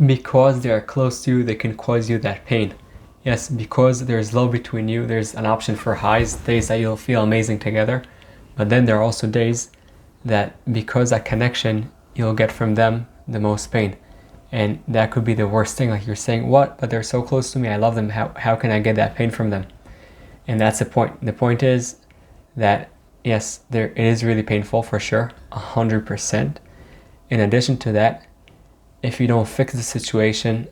Because they are close to you, they can cause you that pain. Yes, because there's love between you, there's an option for highs, days that you'll feel amazing together. But then there are also days that because that connection, you'll get from them the most pain. And that could be the worst thing. Like you're saying, what? But they're so close to me. I love them. How can I get that pain from them? And that's the point. The point is that, yes, it is really painful for sure, 100%. In addition to that, if you don't fix the situation,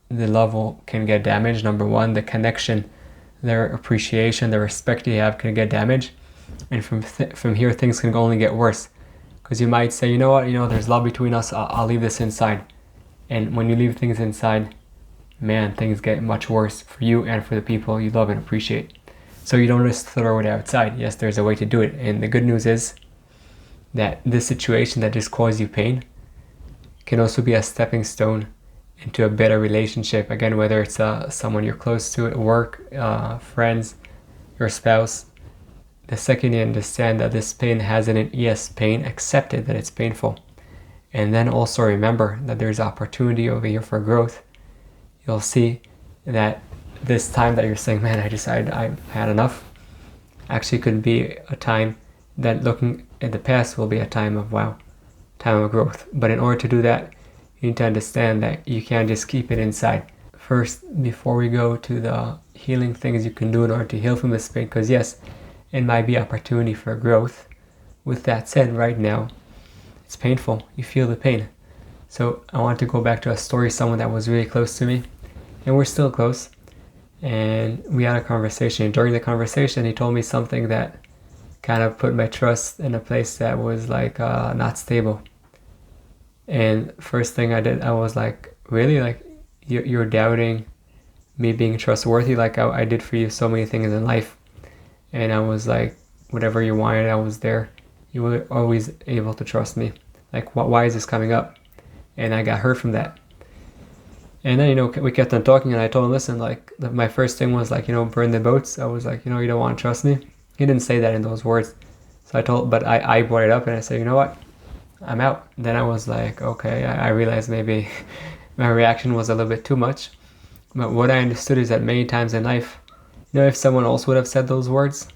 the level can get damaged. Number one, the connection, their appreciation, the respect you have can get damaged. And from here, things can only get worse. Because you might say, you know what, there's love between us, I'll leave this inside. And when you leave things inside, man, things get much worse for you and for the people you love and appreciate. So you don't just throw it outside. Yes, there's a way to do it. And the good news is that this situation that just caused you pain can also be a stepping stone into a better relationship. Again, whether it's someone you're close to at work, friends, your spouse. The second you understand that this pain has an yes, pain, accept it, that it's painful. And then also remember that there's opportunity over here for growth. You'll see that this time that you're saying, man, I decided I've had enough, actually could be a time that looking at the past will be a time of wow, time of growth. But in order to do that, you need to understand that you can't just keep it inside. First, before we go to the healing things you can do in order to heal from this pain, because yes, it might be opportunity for growth. With that said, right now, it's painful. You feel the pain. So I want to go back to a story, someone that was really close to me, and we're still close. And we had a conversation. And during the conversation, he told me something that kind of put my trust in a place that was like not stable. And first thing I did, I was like, really? Like, you're doubting me being trustworthy? Like I did for you so many things in life. And I was like, whatever you wanted, I was there. You were always able to trust me. Like, why is this coming up? And I got hurt from that. And then, we kept on talking, and I told him, listen, like, my first thing was, like, burn the boats. I was like, you don't want to trust me? He didn't say that in those words. So but I brought it up, and I said, you know what? I'm out. Then I was like, okay, I realized maybe my reaction was a little bit too much. But what I understood is that many times in life, if someone else would have said those words,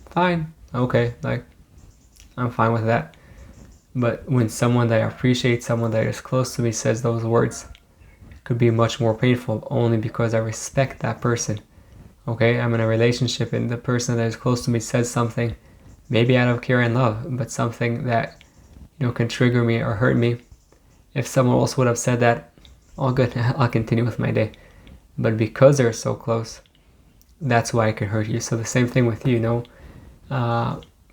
fine, okay, like, I'm fine with that. But when someone that I appreciate, someone that is close to me says those words, it could be much more painful only because I respect that person. Okay, I'm in a relationship and the person that is close to me says something, maybe out of care and love, but something that, can trigger me or hurt me. If someone else would have said that, all good, I'll continue with my day. But because they're so close, that's why it can hurt you. So the same thing with you,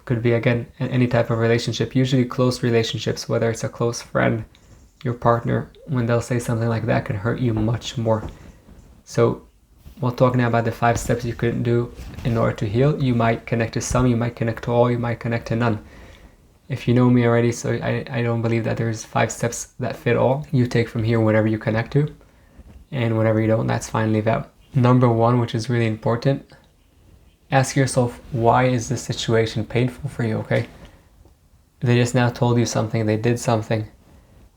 could be, again, any type of relationship, usually close relationships, whether it's a close friend, your partner, when they'll say something like that can hurt you much more. So while talking about the 5 steps you could do in order to heal, you might connect to some, you might connect to all, you might connect to none. If you know me already, so I don't believe that there's 5 steps that fit all. You take from here whatever you connect to, and whatever you don't, that's fine, leave out. Number 1, which is really important, ask yourself, why is this situation painful for you, okay? They just now told you something, they did something.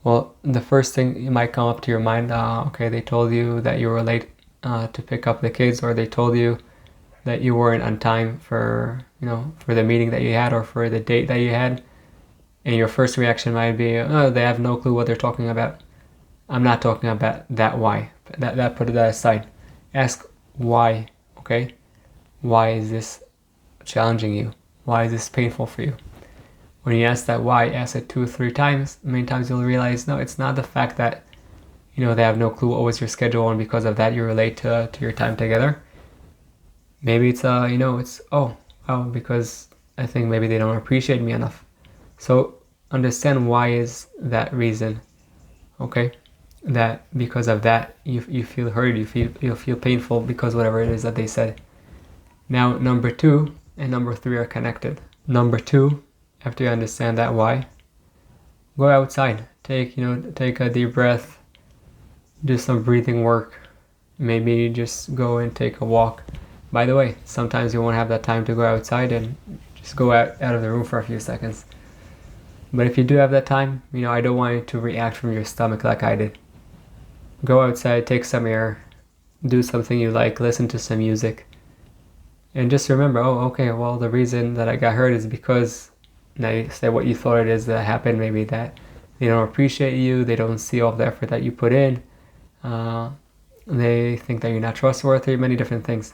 Well, the first thing might come up to your mind, okay, they told you that you were late to pick up the kids, or they told you that you weren't on time for the meeting that you had or for the date that you had. And your first reaction might be, oh, they have no clue what they're talking about. I'm not talking about that why. Put that aside. Ask why, okay? Why is this challenging you? Why is this painful for you? When you ask that why, ask it 2 or 3 times. Many times you'll realize, no, it's not the fact that, they have no clue what was your schedule and because of that you're late to your time together. Maybe it's, because I think maybe they don't appreciate me enough. So understand why is that reason, okay? That because of that you feel hurt, you feel painful because whatever it is that they said. Now number 2 and number 3 are connected. Number 2, after you understand that why, go outside. Take a deep breath, do some breathing work, maybe just go and take a walk. By the way, sometimes you won't have that time to go outside and just go out of the room for a few seconds. But if you do have that time, I don't want you to react from your stomach like I did. Go outside, take some air, do something you like, listen to some music, and just remember, oh, okay, well, the reason that I got hurt is because, now you say what you thought it is that happened, maybe that they don't appreciate you, they don't see all the effort that you put in, they think that you're not trustworthy, many different things.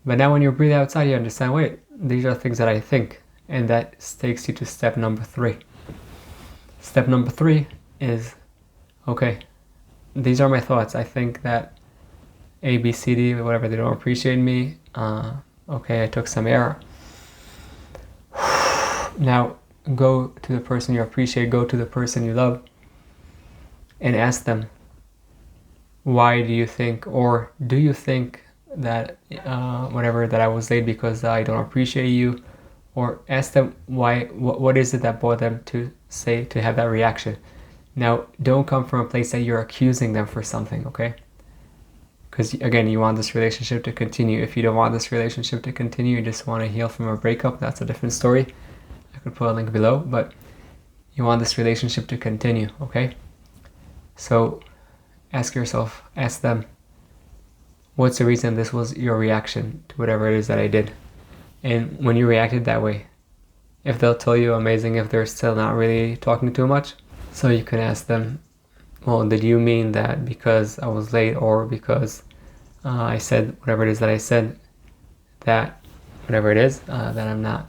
But now when you breathe outside, you understand, wait, these are things that I think, and that takes you to step number 3. Step number 3 is, okay, these are my thoughts. I think that A, B, C, D, whatever, they don't appreciate me. Okay, I took some air. Now go to the person you appreciate, go to the person you love, and ask them, why do you think, or do you think that whatever, that I was late because I don't appreciate you? Or ask them why, what is it that brought them to say, to have that reaction. Now, don't come from a place that you're accusing them for something, okay? Because again, you want this relationship to continue. If you don't want this relationship to continue, you just want to heal from a breakup, that's a different story. I could put a link below, but you want this relationship to continue, okay? So ask yourself, ask them, what's the reason this was your reaction to whatever it is that I did? And when you reacted that way, if they'll tell you, amazing. If they're still not really talking too much, so you can ask them, well, did you mean that because I was late, or because I said whatever it is that I said, that whatever it is, that I'm not,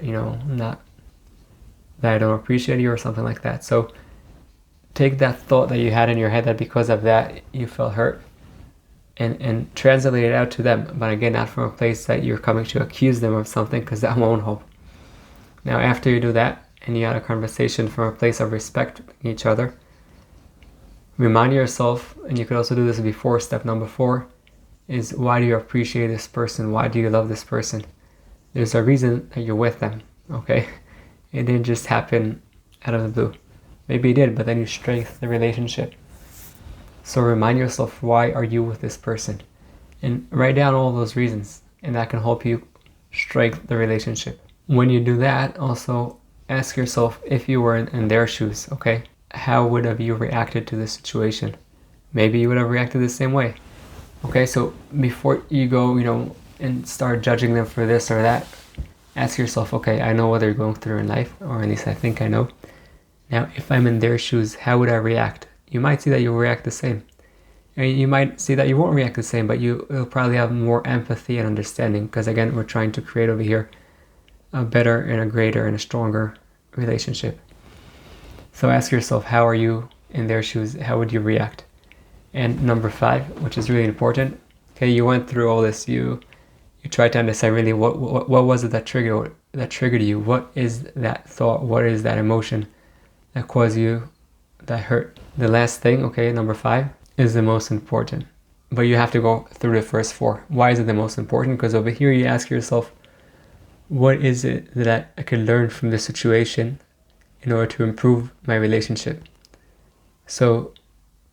that I don't appreciate you, or something like that. So take that thought that you had in your head that because of that you felt hurt, and translate it out to them. But again, not from a place that you're coming to accuse them of something, because that won't help. Now, after you do that, and you had a conversation from a place of respect each other, remind yourself, and you could also do this before step number 4, is why do you appreciate this person? Why do you love this person? There's a reason that you're with them, okay? It didn't just happen out of the blue. Maybe it did, but then you strengthen the relationship. So remind yourself, why are you with this person? And write down all those reasons, and that can help you strengthen the relationship. When you do that, also ask yourself, if you were in their shoes, okay, how would have you reacted to this situation? Maybe you would have reacted the same way. Okay, so before you go, and start judging them for this or that, ask yourself, okay, I know what they're going through in life, or at least I think I know. Now, if I'm in their shoes, how would I react? You might see that you'll react the same. And you might see that you won't react the same, but you'll probably have more empathy and understanding, because again, we're trying to create over here a better and a greater and a stronger relationship. So ask yourself, how are you in their shoes? How would you react? And number 5, which is really important, okay, you went through all this, you tried to understand really what was it that triggered you? What is that thought? What is that emotion that caused you that hurt? The last thing, okay, number 5, is the most important. But you have to go through the first 4. Why is it the most important? Because over here you ask yourself, what is it that I could learn from this situation in order to improve my relationship? So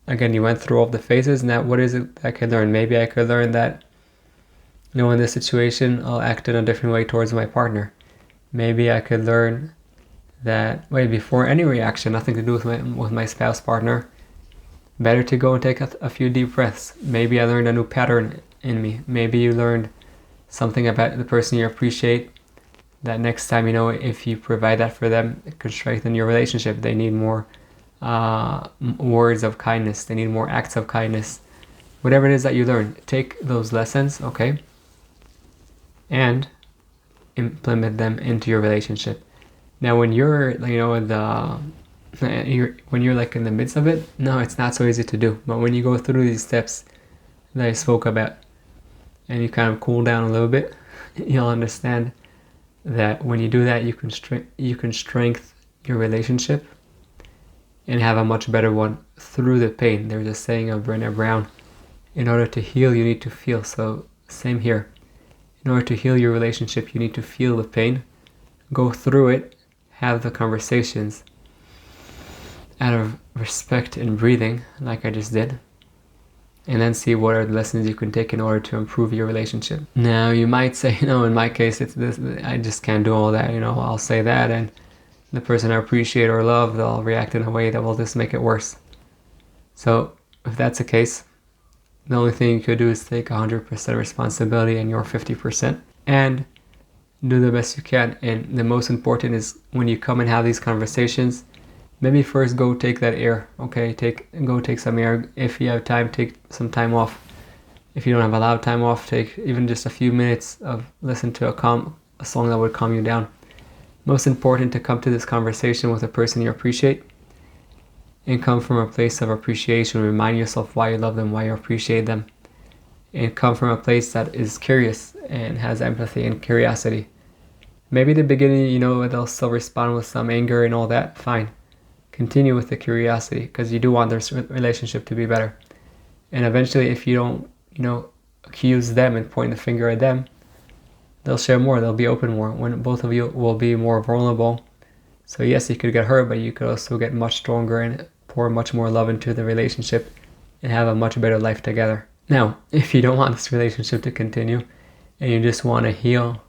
again, you went through all the phases. Now, what is it that I could learn? Maybe I could learn that, in this situation, I'll act in a different way towards my partner. Maybe I could learn that, before any reaction, nothing to do with my spouse, partner, better to go and take a few deep breaths. Maybe I learned a new pattern in me. Maybe you learned something about the person you appreciate, that next time, if you provide that for them, it could strengthen your relationship. They need more words of kindness. They need more acts of kindness. Whatever it is that you learn, take those lessons, okay, and implement them into your relationship. Now, when you're, when you're like in the midst of it, no, it's not so easy to do. But when you go through these steps that I spoke about, and you kind of cool down a little bit, you'll understand that when you do that, you can strengthen your relationship and have a much better one through the pain. There's a saying of Brené Brown, in order to heal, you need to feel. So same here. In order to heal your relationship, you need to feel the pain, go through it, have the conversations out of respect and breathing, like I just did, and then see what are the lessons you can take in order to improve your relationship. Now, you might say, in my case, it's this, I just can't do all that, I'll say that, and the person I appreciate or love, they'll react in a way that will just make it worse. So, if that's the case, The only thing you could do is take 100% responsibility and your 50%, and do the best you can. And the most important is when you come and have these conversations, maybe first go take that air. Okay, go take some air. If you have time, take some time off. If you don't have a lot of time off, take even just a few minutes of listen to a song that would calm you down. Most important to come to this conversation with a person you appreciate, and come from a place of appreciation. Remind yourself why you love them, why you appreciate them, and come from a place that is curious and has empathy and curiosity. Maybe the beginning, they'll still respond with some anger and all that. Fine. Continue with the curiosity, because you do want this relationship to be better. And eventually, if you don't, accuse them and point the finger at them, they'll share more. They'll be open more. When both of you will be more vulnerable. So yes, you could get hurt, but you could also get much stronger and pour much more love into the relationship and have a much better life together. Now, if you don't want this relationship to continue and you just want to heal,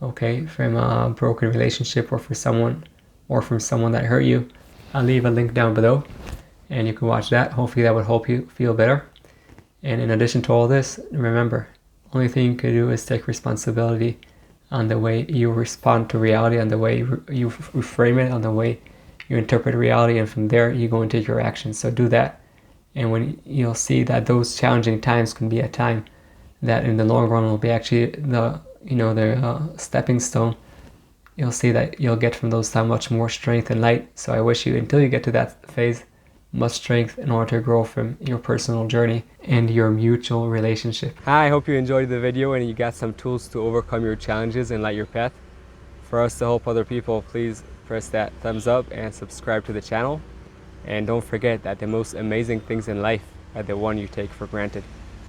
okay, from a broken relationship or from someone that hurt you, I'll leave a link down below and you can watch that. Hopefully that would help you feel better. And in addition to all this, remember, only thing you can do is take responsibility on the way you respond to reality, on the way you reframe it, on the way you interpret reality, and from there you go and take your actions. So do that, and when you'll see that those challenging times can be a time that in the long run will be actually the stepping stone. You'll see that you'll get from those times much more strength and light. So I wish you, until you get to that phase, much strength in order to grow from your personal journey and your mutual relationship. I hope you enjoyed the video and you got some tools to overcome your challenges and light your path. For us to help other people, please press that thumbs up and subscribe to the channel. And don't forget that the most amazing things in life are the one you take for granted.